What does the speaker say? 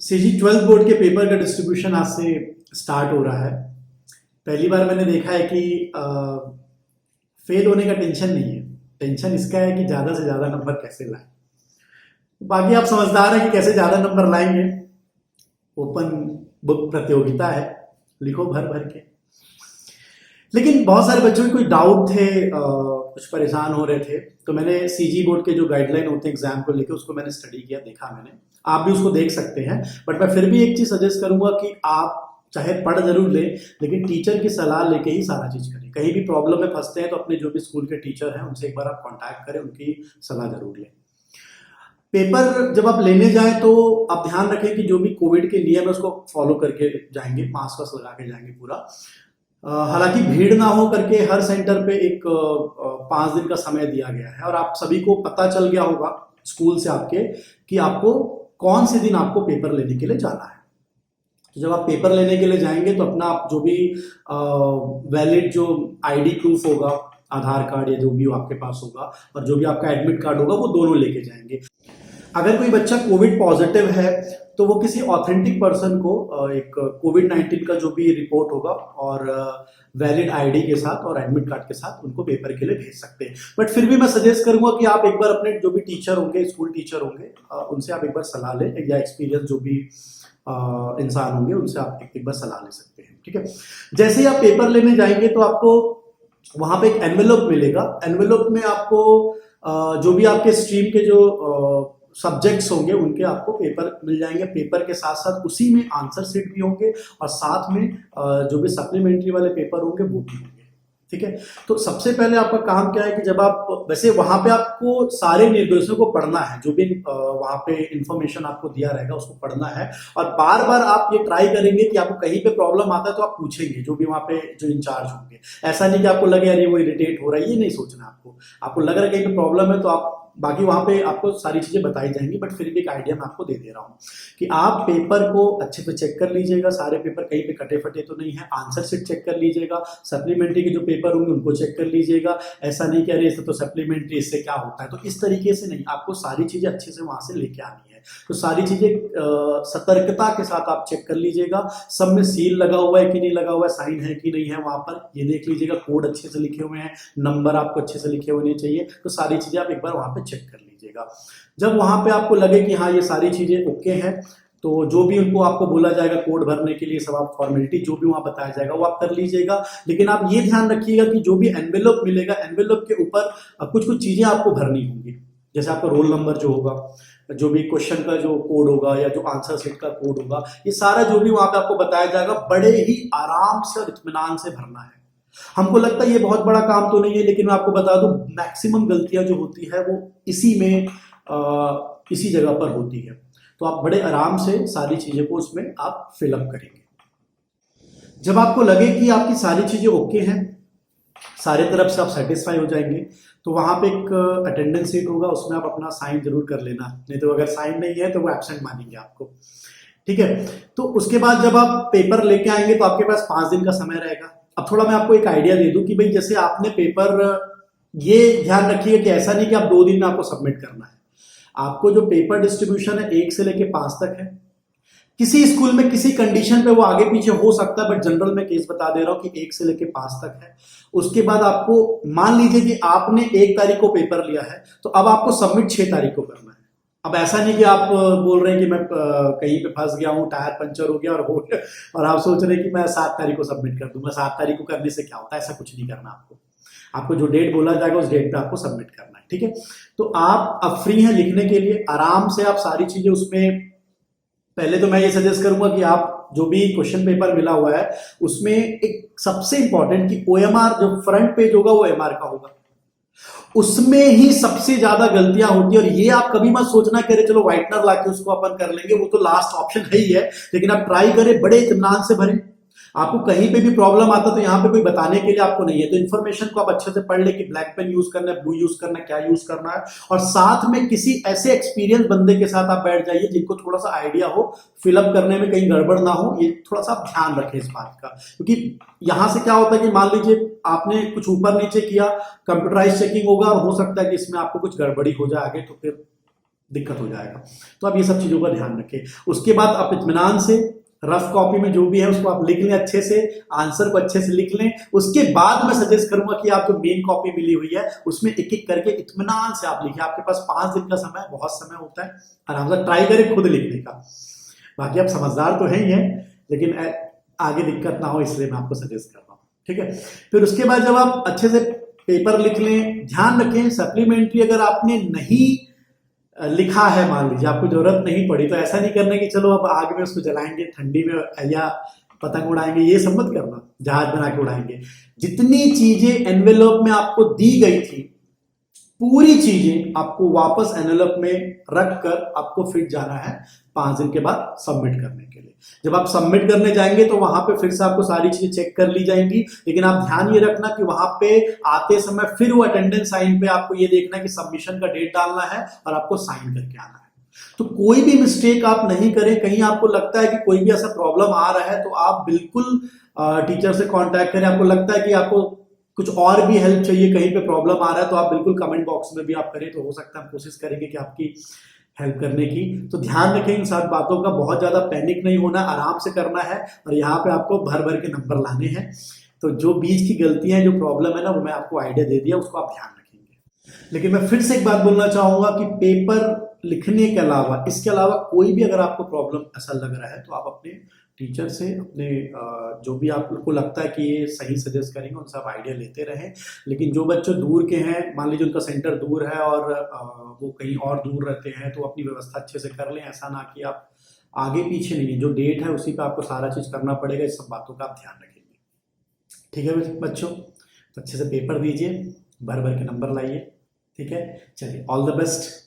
CG 12th board के paper का distribution आज से स्टार्ट हो रहा है। पहली बार मैंने देखा है कि फेल होने का टेंशन नहीं है, टेंशन इसका है कि ज़्यादा से ज़्यादा नंबर कैसे लाएं। बाकी आप समझदार हैं कि कैसे ज़्यादा नंबर लाएंगे। ओपन बुक प्रतियोगिता है, लिखो भर भर के। लेकिन बहुत सारे बच्चों के कोई डाउट थे, कुछ परेशान हो रहे थे, तो मैंने सीजी बोर्ड के जो गाइडलाइन होते हैं एग्जाम को लेकर उसको मैंने स्टडी किया, देखा मैंने। आप भी उसको देख सकते हैं, बट मैं फिर भी एक चीज सजेस्ट करूंगा कि आप चाहे पढ़ जरूर लें, लेकिन टीचर की सलाह लेके ही सारा चीज करें। कहीं भी प्रॉब्लम में फंसते हैं तो अपने जो भी स्कूल के टीचर हैं उनसे एक बार आप कॉन्टैक्ट करें, उनकी सलाह जरूर लें। पेपर जब आप लेने जाएं तो आप ध्यान रखें कि जो भी कोविड के नियम है उसको फॉलो करके जाएंगे, मास्क वास्क लगा के जाएंगे पूरा। हालांकि भीड़ ना हो करके हर सेंटर पे एक 5 दिन का समय दिया गया है, और आप सभी को पता चल गया होगा स्कूल से आपके कि आपको कौन से दिन आपको पेपर लेने के लिए जाना है। तो जब आप पेपर लेने के लिए जाएंगे तो अपना जो भी वैलिड जो आईडी प्रूफ होगा, आधार कार्ड या जो भी आपके पास होगा, और जो भी आपका एडमिट कार्ड होगा, वो दोनों लेके जाएंगे। अगर कोई बच्चा कोविड पॉजिटिव है तो वो किसी ऑथेंटिक पर्सन को एक कोविड-19 का जो भी रिपोर्ट होगा और वैलिड आईडी के साथ और एडमिट कार्ड के साथ उनको पेपर के लिए भेज सकते हैं। बट फिर भी मैं सजेस्ट करूंगा कि आप एक बार अपने जो भी टीचर होंगे, स्कूल टीचर होंगे, उनसे आप एक बार सलाह लें, या एक्सपीरियंस जो भी इंसान होंगे उनसे आप एक बार सलाह ले सकते हैं। ठीक है, जैसे ही आप पेपर लेने जाएंगे तो आपको वहां पे एक एनवेलप मिलेगा। एनवेलप में आपको जो भी आपके स्ट्रीम के जो सब्जेक्ट्स होंगे उनके आपको पेपर मिल जाएंगे। पेपर के साथ साथ उसी में आंसर शीट भी होंगे, और साथ में जो भी सप्लीमेंट्री वाले पेपर होंगे वो भी होंगे। ठीक है, तो सबसे पहले आपका काम क्या है कि जब आप, वैसे वहां पे आपको सारे निर्देशों को पढ़ना है, जो भी वहां पे इंफॉर्मेशन आपको दिया रहेगा उसको पढ़ना है, और बार बार आप ये ट्राई करेंगे कि आपको कहीं पे प्रॉब्लम आता है तो आप पूछेंगे जो भी वहां पे जो इंचार्ज होंगे। ऐसा नहीं कि आपको लगे अरे वो इरिटेट हो रहा है, ये नहीं सोचना। आपको लग रहा है कहीं पे प्रॉब्लम है तो आप, बाकी वहां पे आपको सारी चीजें बताई जाएंगी, बट फिर भी एक आइडिया मैं आपको दे दे रहा हूं कि आप पेपर को अच्छे से चेक कर लीजिएगा। सारे पेपर कहीं पे कटे फटे तो नहीं है, आंसर शीट चेक कर लीजिएगा, सप्लीमेंट्री के जो पेपर होंगे उनको चेक कर लीजिएगा। ऐसा नहीं कि अरे इससे तो सप्लीमेंट्री, इससे क्या होता है, तो इस तरीके से नहीं, आपको सारी चीजें अच्छे से वहां से लेके आनी है। तो सारी चीजें सतर्कता के साथ आप चेक कर लीजिएगा। सब में सील लगा हुआ है कि नहीं लगा हुआ है, साइन है कि नहीं है वहां पर, ये देख लीजिएगा। कोड अच्छे से लिखे हुए हैं, नंबर आपको अच्छे से लिखे होने चाहिए। तो सारी चीजें आप एक बार वहां पे चेक कर लीजिएगा। जब वहां पे आपको लगे कि हाँ ये सारी चीजें ओके हैं, तो जो भी उनको आपको बोला जाएगा कोड भरने के लिए, सब आप फॉर्मेलिटी जो भी वहां बताया जाएगा वो आप कर लीजिएगा। लेकिन आप ये ध्यान रखिएगा कि जो भी एनवेलप मिलेगा, एनवेलप के ऊपर कुछ कुछ चीजें आपको भरनी होंगी। जैसे आपका रोल नंबर जो होगा, जो भी क्वेश्चन का जो कोड होगा, या जो आंसर शीट का कोड होगा, ये सारा जो भी वहां पे आपको बताया जाएगा, बड़े ही आराम से और इत्मीनान से भरना है। हमको लगता है ये बहुत बड़ा काम तो नहीं है, लेकिन मैं आपको बता दूं मैक्सिमम गलतियां जो होती है वो इसी में इसी जगह पर होती है। तो आप बड़े आराम से सारी चीजें को उसमें आप फिलअप करेंगे। जब आपको लगे कि आपकी सारी चीजें ओके हैं, सारे तरफ से आप सेटिस्फाई हो जाएंगे, तो वहां पे एक अटेंडेंस शीट होगा, उसमें आप अपना साइन जरूर कर लेना, नहीं तो अगर साइन नहीं है तो वो एब्सेंट मानेंगे आपको। ठीक है, तो उसके बाद जब आप पेपर लेके आएंगे तो आपके पास 5 दिन का समय रहेगा। अब थोड़ा मैं आपको एक आइडिया दे दूं कि भाई जैसे आपने पेपर, ये ध्यान रखिए कि ऐसा नहीं कि आप 2 दिन में आपको सबमिट करना है। आपको जो पेपर डिस्ट्रीब्यूशन है 1 से लेके 5 तक है। किसी स्कूल में किसी कंडीशन पे वो आगे पीछे हो सकता है, बट जनरल में केस बता दे रहा हूं कि 1 से लेके 5 तक है। उसके बाद आपको, मान लीजिए कि आपने 1 तारीख को पेपर लिया है, तो अब आपको सबमिट 6 तारीख को करना है। अब ऐसा नहीं कि आप बोल रहे हैं कि मैं कहीं पे फंस गया हूं, टायर पंचर हो गया और हो गया, और आप सोच रहे हैं कि मैं 7 तारीख को सबमिट कर दूंगा। 7 तारीख को करने से क्या होता है, ऐसा कुछ नहीं करना। आपको जो डेट बोला जाएगा उस डेट पे आपको सबमिट करना है। ठीक है, तो आप अब फ्री हैं लिखने के लिए, आराम से आप सारी चीजें उसमें, पहले तो मैं ये सजेस्ट करूंगा कि आप जो भी क्वेश्चन पेपर मिला हुआ है उसमें एक सबसे इंपॉर्टेंट कि ओएमआर, जो फ्रंट पेज होगा वो ओएमआर का होगा, उसमें ही सबसे ज्यादा गलतियां होती है। और ये आप कभी मत सोचना करे चलो व्हाइटनर लाके उसको अपन कर लेंगे, वो तो लास्ट ऑप्शन है ही है। लेकिन आप ट्राई करें, बड़े इत्मीनान से भरें। आपको कहीं पे भी प्रॉब्लम आता तो यहाँ पे कोई बताने के लिए आपको नहीं है, तो इन्फॉर्मेशन को आप अच्छे से पढ़ ले कि ब्लैक पेन यूज करना है, ब्लू यूज करना है, क्या यूज करना है। और साथ में किसी ऐसे एक्सपीरियंस बंदे के साथ आप बैठ जाइए जिनको थोड़ा सा आइडिया हो, फिलअप करने में कहीं गड़बड़ ना हो। ये थोड़ा सा आप ध्यान रखें इस बात का, क्योंकि यहां से क्या होता है कि मान लीजिए आपने कुछ ऊपर नीचे किया, कंप्यूटराइज चेकिंग होगा और हो सकता है कि इसमें आपको कुछ गड़बड़ी हो जाए आगे, तो फिर दिक्कत हो जाएगा। तो आप ये सब चीज़ों का ध्यान रखें। उसके बाद आप इत्मीनान से रफ कॉपी में जो भी है उसको आप लिख लें अच्छे से, आंसर को अच्छे से लिख लें। उसके बाद मैं सजेस्ट करूंगा कि आप जो मेन कॉपी मिली हुई है उसमें एक एक करके इत्मीनान से आप लिखें। आपके पास 5 दिन का समय है, बहुत समय होता है, आराम से ट्राई करें खुद लिखने का। बाकी आप समझदार तो है ही हैं, लेकिन आगे दिक्कत ना हो इसलिए मैं आपको सजेस्ट कर रहा हूँ, ठीक है। फिर उसके बाद जब आप अच्छे से पेपर लिख लें, ध्यान रखें सप्लीमेंट्री अगर आपने नहीं लिखा है, मान लीजिए आपको जरूरत नहीं पड़ी, तो ऐसा नहीं करना कि चलो अब आग में उसको जलाएंगे, ठंडी में या पतंग उड़ाएंगे, ये सब मत करना, जहाज बना के उड़ाएंगे। जितनी चीजें एनवेलप में आपको दी गई थी पूरी चीजें आपको वापस एनवेलप में रख कर आपको फिर जाना है 5 दिन के बाद सबमिट करने के लिए। जब आप सबमिट करने जाएंगे तो वहां पे फिर से आपको सारी चीजें चेक कर ली जाएंगी, लेकिन आप ध्यान ये रखना कि वहां पे आते समय फिर वो अटेंडेंस साइन पे आपको ये देखना कि सबमिशन का डेट डालना है और आपको साइन करके आना है। तो कोई भी मिस्टेक आप नहीं करें। कहीं आपको लगता है कि कोई भी ऐसा प्रॉब्लम आ रहा है तो आप बिल्कुल टीचर से कांटेक्ट करें। आपको लगता है कि आपको कुछ और भी हेल्प चाहिए, कहीं पे प्रॉब्लम आ रहा है, तो आप बिल्कुल कमेंट बॉक्स में भी आप करें, तो हो सकता है हम कोशिश करेंगे कि आपकी हेल्प करने की। तो ध्यान रखें इन सब बातों का, बहुत ज्यादा पैनिक नहीं होना, आराम से करना है और यहाँ पे आपको भर भर के नंबर लाने हैं। तो जो बीच की गलतियां, जो प्रॉब्लम है ना, वो मैं आपको आइडिया दे दिया, उसको आप ध्यान रखेंगे। लेकिन मैं फिर से एक बात बोलना चाहूंगा कि पेपर लिखने के अलावा, इसके अलावा कोई भी अगर आपको प्रॉब्लम ऐसा लग रहा है तो आप अपने टीचर से, अपने जो भी आपको लगता है कि ये सही सजेस्ट करेंगे, उनसे आप आइडिया लेते रहें। लेकिन जो बच्चे दूर के हैं, मान लीजिए उनका सेंटर दूर है और वो कहीं और दूर रहते हैं, तो अपनी व्यवस्था अच्छे से कर लें। ऐसा ना कि आप आगे पीछे नहीं, जो डेट है उसी पे आपको सारा चीज़ करना पड़ेगा। इस सब बातों का आप ध्यान रखेंगे, ठीक है बच्चों। तो अच्छे से पेपर दीजिए, भर भर के नंबर लाइए, ठीक है। चलिए, ऑल द बेस्ट।